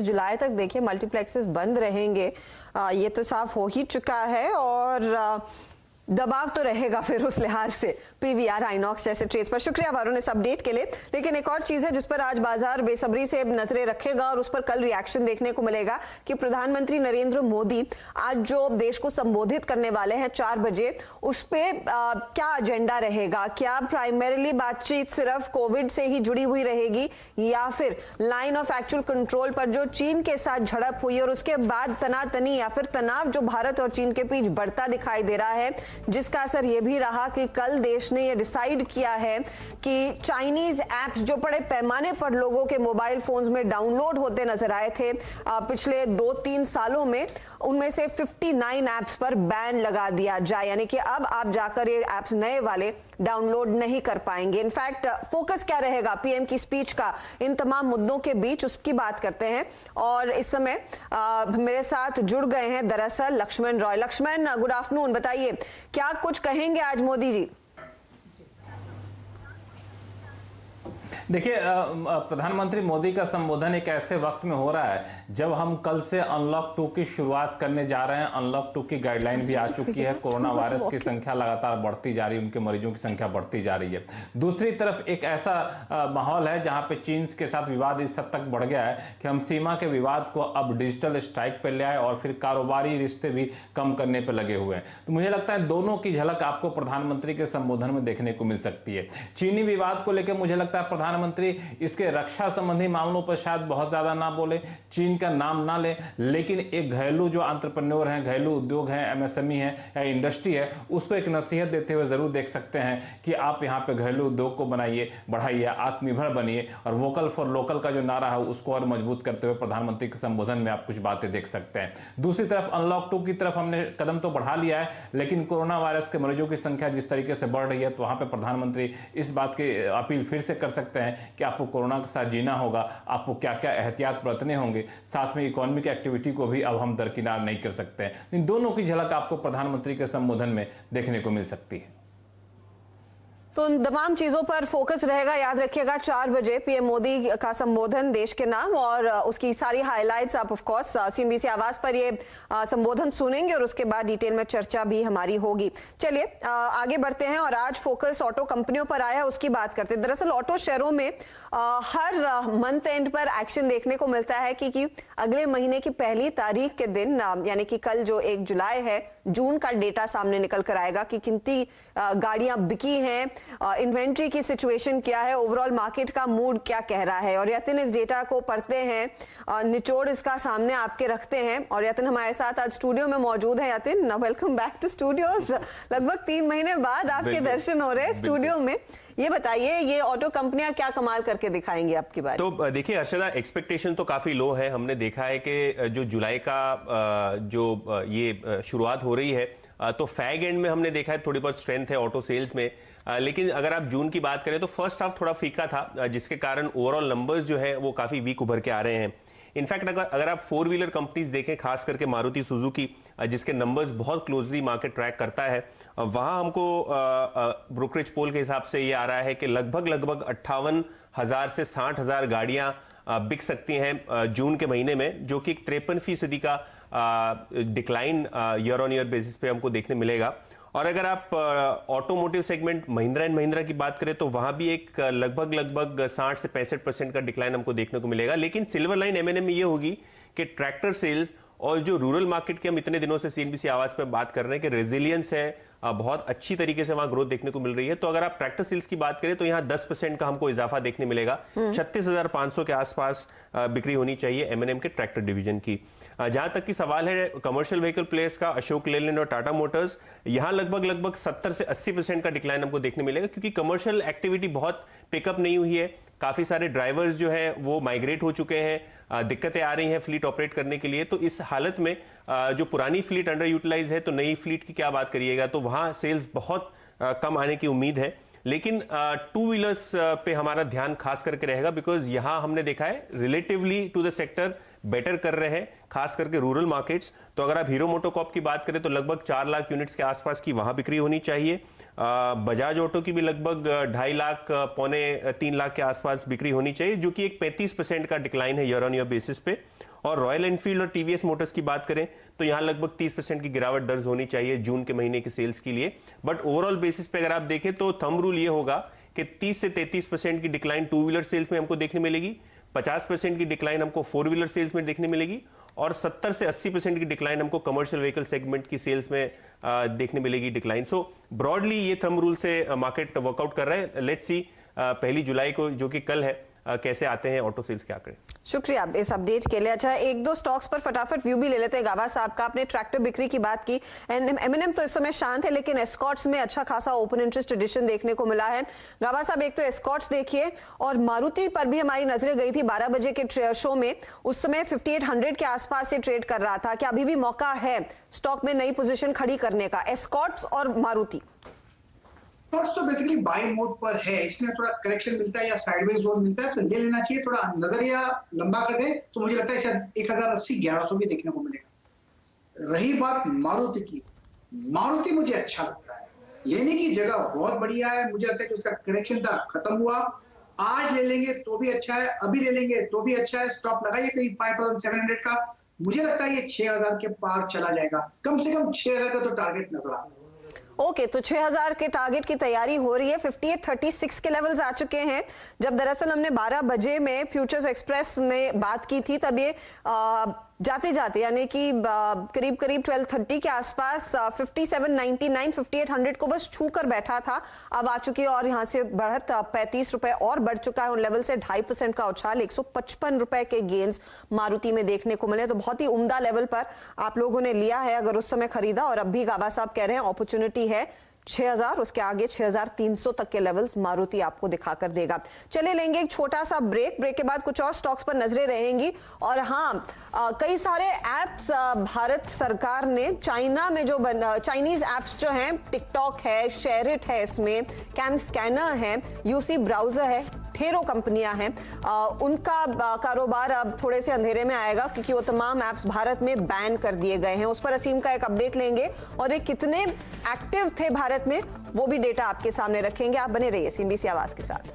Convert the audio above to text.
जुलाई तक देखिए मल्टीप्लेक्सेस बंद रहेंगे, ये तो साफ हो ही चुका है और दबाव तो रहेगा फिर उस लिहाज से पीवीआर, आइनॉक्स जैसे ट्रेड्स पर। शुक्रिया वरुण इस अपडेट के लिए। लेकिन एक और चीज है जिस पर आज बाजार बेसब्री से नजरें रखेगा और उस पर कल रिएक्शन देखने को मिलेगा कि प्रधानमंत्री नरेंद्र मोदी आज जो देश को संबोधित करने वाले हैं 4 बजे, उस पे क्या एजेंडा रहेगा। क्या प्राइमरीली बातचीत सिर्फ कोविड से ही जुड़ी हुई रहेगी या फिर लाइन ऑफ एक्चुअल कंट्रोल पर जो चीन के साथ झड़प हुई और उसके बाद तनातनी या फिर तनाव जो भारत और चीन के बीच बढ़ता दिखाई दे रहा है, जिसका असर यह भी रहा कि कल देश ने यह डिसाइड किया है कि चाइनीज एप्स जो बड़े पैमाने पर लोगों के मोबाइल फोन्स में डाउनलोड होते नजर आए थे पिछले 2-3 सालों में, उनमें से 59 एप्स पर बैन लगा दिया जाए। यानी कि अब आप जाकर ये एप्स नए वाले डाउनलोड नहीं कर पाएंगे। इनफैक्ट फोकस क्या रहेगा पीएम की स्पीच का इन तमाम मुद्दों के बीच, उसकी बात करते हैं। और इस समय मेरे साथ जुड़ गए हैं दरअसल लक्ष्मण रॉय। Laxman, good afternoon. बताइए क्या कुछ कहेंगे आज मोदी जी? देखिए, प्रधानमंत्री मोदी का संबोधन एक ऐसे वक्त में हो रहा है जब हम कल से अनलॉक 2 की शुरुआत करने जा रहे हैं। अनलॉक 2 की गाइडलाइन भी आ चुकी है। कोरोना वायरस की संख्या लगातार बढ़ती जा रही है, उनके मरीजों की संख्या बढ़ती जा रही है। दूसरी तरफ एक ऐसा माहौल है जहां पे चीन के साथ विवाद इस हद तक बढ़ गया है कि हम सीमा के विवाद को अब डिजिटल स्ट्राइक पर ले आए और फिर कारोबारी रिश्ते भी कम करने पर लगे हुए हैं। तो मुझे लगता है दोनों की झलक आपको प्रधानमंत्री के संबोधन में देखने को मिल सकती है। चीनी विवाद को लेकर मुझे लगता है प्रधानमंत्री इसके रक्षा संबंधी मामलों पर शायद बहुत ज्यादा ना बोले, चीन का नाम ना ले, लेकिन एक घरेलू जो एंटरप्रेन्योर हैं, घरेलू उद्योग हैं, एमएसएमई है या इंडस्ट्री है, उसको एक नसीहत देते हुए जरूर देख सकते हैं कि आप यहाँ पे घरेलू उद्योग को बनाइए, बढ़ाइए, आत्मनिर्भर बनिए और वोकल फॉर लोकल का जो नारा है उसको और मजबूत करते हुए प्रधानमंत्री के संबोधन में आप कुछ बातें देख सकते हैं। दूसरी तरफ अनलॉक 2 की तरफ हमने कदम तो बढ़ा लिया है, लेकिन कोरोना वायरस के मरीजों की संख्या जिस तरीके से बढ़ रही है तो वहां पर प्रधानमंत्री इस बात की अपील फिर से कर सकते हैं कि आपको कोरोना के साथ जीना होगा, आपको क्या क्या एहतियात बरतने होंगे, साथ में इकोनॉमिक एक्टिविटी को भी अब हम दरकिनार नहीं कर सकते हैं। इन दोनों की झलक आपको प्रधानमंत्री के संबोधन में देखने को मिल सकती है। तो उन तमाम चीजों पर फोकस रहेगा। याद रखिएगा 4 बजे पीएम मोदी का संबोधन देश के नाम और उसकी सारी हाइलाइट्स आप ऑफ कोर्स सीएनबीसी आवाज पर ये संबोधन सुनेंगे और उसके बाद डिटेल में चर्चा भी हमारी होगी। चलिए आगे बढ़ते हैं और आज फोकस ऑटो कंपनियों पर आया, उसकी बात करते हैं। दरअसल ऑटो शेयरों में हर मंथ एंड पर एक्शन देखने को मिलता है कि अगले महीने की पहली तारीख के दिन यानी कि कल जो 1 जुलाई है, जून का डेटा सामने निकल कर आएगा कि कितनी गाड़ियां बिकी हैं, इन्वेंट्री की सिचुएशन क्या है, ओवरऑल मार्केट का मूड क्या कह रहा है। और यतिन इस डेटा को पढ़ते हैं, निचोड़ इसका सामने आपके रखते हैं और यतिन हमारे साथ आज स्टूडियो में मौजूद है। Yatin, welcome back to studios. लगभग 3 महीने बाद आपके दर्शन हो रहे हैं स्टूडियो में। ये बताइए ये ऑटो कंपनियां क्या कमाल करके दिखाएंगी आपकी बात? तो देखिए अर्चना, एक्सपेक्टेशन तो काफी लो है। हमने देखा है कि जो जुलाई का जो ये शुरुआत हो रही है तो फैग एंड में हमने देखा है थोड़ी बहुत स्ट्रेंथ है ऑटो सेल्स में, लेकिन अगर आप जून की बात करें तो फर्स्ट हाफ थोड़ा फीका था, जिसके कारण ओवरऑल नंबर्स जो है वो काफी वीक उभर के आ रहे हैं। इनफैक्ट अगर आप 4 व्हीलर कंपनीज देखें, खास करके मारुति सुजुकी जिसके नंबर्स बहुत क्लोजली मार्केट ट्रैक करता है, वहां हमको ब्रोकरेज पोल के हिसाब से ये आ रहा है कि लगभग 58,000 से 60,000 गाड़ियां बिक सकती हैं जून के महीने में, जो कि 53% का decline year on year basis पे हमको देखने मिलेगा। और अगर आप automotive segment Mahindra and Mahindra की बात करें तो वहां भी एक लगभग 60 से 65% का डिक्लाइन हमको देखने को मिलेगा। लेकिन सिल्वर लाइन एमएनएम में ये होगी कि ट्रैक्टर सेल्स और जो रूरल मार्केट की हम इतने दिनों से सीएनबीसी आवाज पे बात कर रहे हैं कि रेजिलियंस है, बहुत अच्छी तरीके से वहां ग्रोथ देखने को मिल रही है। तो अगर आप ट्रैक्टर सेल्स की बात करें तो यहां 10% का हमको इजाफा देखने मिलेगा। 36,500 के आसपास बिक्री होनी चाहिए एमएनएम के ट्रैक्टर डिवीजन की। जहां तक की सवाल है कमर्शियल व्हीकल प्लेयर्स का, अशोक लेलैंड और टाटा मोटर्स, यहां लगभग 70 से 80% का डिक्लाइन हमको देखने मिलेगा, क्योंकि कमर्शियल एक्टिविटी बहुत पिकअप नहीं हुई है। काफी सारे ड्राइवर्स जो है वो माइग्रेट हो चुके हैं, दिक्कतें आ रही हैं फ्लीट ऑपरेट करने के लिए। तो इस हालत में जो पुरानी फ्लीट अंडर यूटिलाइज है, तो नई फ्लीट की क्या बात करिएगा, तो वहां सेल्स बहुत कम आने की उम्मीद है। लेकिन 2 व्हीलर्स पे हमारा ध्यान खास करके रहेगा, बिकॉज यहां हमने देखा है relatively to the sector better कर रहे हैं, खास करके रूरल मार्केट्स। तो अगर आप हीरो मोटोकॉर्प की बात करें तो लगभग 4 लाख यूनिट्स के आसपास की वहां बिक्री होनी चाहिए। बजाज ऑटो की भी लगभग 2.5 लाख पौने 3 लाख के आसपास बिक्री होनी चाहिए, जो कि एक 35% का डिक्लाइन है ईयर ऑन ईयर बेसिस पे। और रॉयल एनफील्ड और टीवीएस मोटर्स की बात करें तो यहां लगभग 30% की गिरावट दर्ज होनी चाहिए जून के महीने के सेल्स के लिए। बट ओवरऑल बेसिस पे अगर आप देखें तो थंब रूल ये होगा कि 30 से 33% की डिक्लाइन टू व्हीलर सेल्स में हमको देखने मिलेगी, 50% की डिक्लाइन हमको फोर व्हीलर सेल्स में देखने मिलेगी, और 70 से 80% की डिक्लाइन हमको कमर्शियल व्हीकल सेगमेंट की सेल्स में देखने मिलेगी डिक्लाइन। सो ब्रॉडली ये थंब रूल से मार्केट वर्कआउट कर रहा है। लेट्स सी 1 जुलाई को, जो कि कल है, कैसे आते हैं ऑटो सेल्स के आंकड़े। शुक्रिया इस अपडेट के लिए। अच्छा, एक दो स्टॉक्स पर फटाफट व्यू भी ले लेते हैं। गाबा साहब का, आपने ट्रैक्टर बिक्री की बात की। एमएनएम तो इस समय शांत है, लेकिन एस्कॉर्ट्स में अच्छा खासा ओपन इंटरेस्ट एडिशन देखने को मिला है। गाबा साहब, एक तो एस्कॉर्ट्स देखिए, और मारुति पर भी हमारी नजरें गई थी 12 बजे के शो में। उस समय 5800 के आसपास से ट्रेड कर रहा था। क्या अभी भी मौका है स्टॉक में नई पोजीशन खड़ी करने का, एस्कॉर्ट्स और मारुति? तो बेसिकली बाय मोड पर है, इसमें थोड़ा करेक्शन मिलता है या साइडवेज जोन मिलता है तो ले लेना चाहिए। थोड़ा नजरिया लंबा कर दे तो मुझे लगता है शायद 1080-1100 भी देखने को मिलेगा। रही बात मारुति की, मारुति मुझे अच्छा लगता है, लेने की जगह बहुत बढ़िया है। मुझे लगता है कि उसका करेक्शन था खत्म हुआ, आज ले लेंगे तो भी अच्छा है, अभी ले लेंगे तो भी अच्छा है। स्टॉप लगाइए कहीं 5700 का, मुझे लगता है ये 6000 के पार चला जाएगा, कम से कम 6000 का तो टारगेट नजर आता है। ओके, तो 6000 के टारगेट की तैयारी हो रही है। 5836 के लेवल्स आ चुके हैं। जब दरअसल हमने 12 बजे में फ्यूचर्स एक्सप्रेस में बात की थी, तब ये जाते जाते यानी कि करीब करीब 1230 के आसपास 5799 5800 को बस छू कर बैठा था। अब आ चुकी है और यहां से बढ़त 35 रुपए और बढ़ चुका है। उन लेवल से 2.5% का उछाल, 155 रुपए के गेन्स मारुति में देखने को मिले। तो बहुत ही उम्दा लेवल पर आप लोगों ने लिया है अगर उस समय खरीदा। और अब भी गाबा साहब कह रहे हैं अपॉर्चुनिटी है 6000, उसके आगे 6300 तक के लेवल्स मारुति आपको दिखाकर देगा। चले लेंगे एक छोटा सा ब्रेक के बाद कुछ और स्टॉक्स पर नजरें रहेंगी। और हाँ, कई सारे एप्स भारत सरकार ने चाइना में जो चाइनीज एप्स जो हैं, टिकटॉक है, शेयरिट है, इसमें कैम स्कैनर है, यूसी ब्राउजर है, ठेरो कंपनियां हैं, उनका कारोबार अब थोड़े से अंधेरे में आएगा क्योंकि वो तमाम एप्स भारत में बैन कर दिए गए हैं। उस पर असीम का एक अपडेट लेंगे और ये कितने एक्टिव थे भारत में वो भी डेटा आपके सामने रखेंगे। आप बने रहिए सीएनबीसी आवाज के साथ।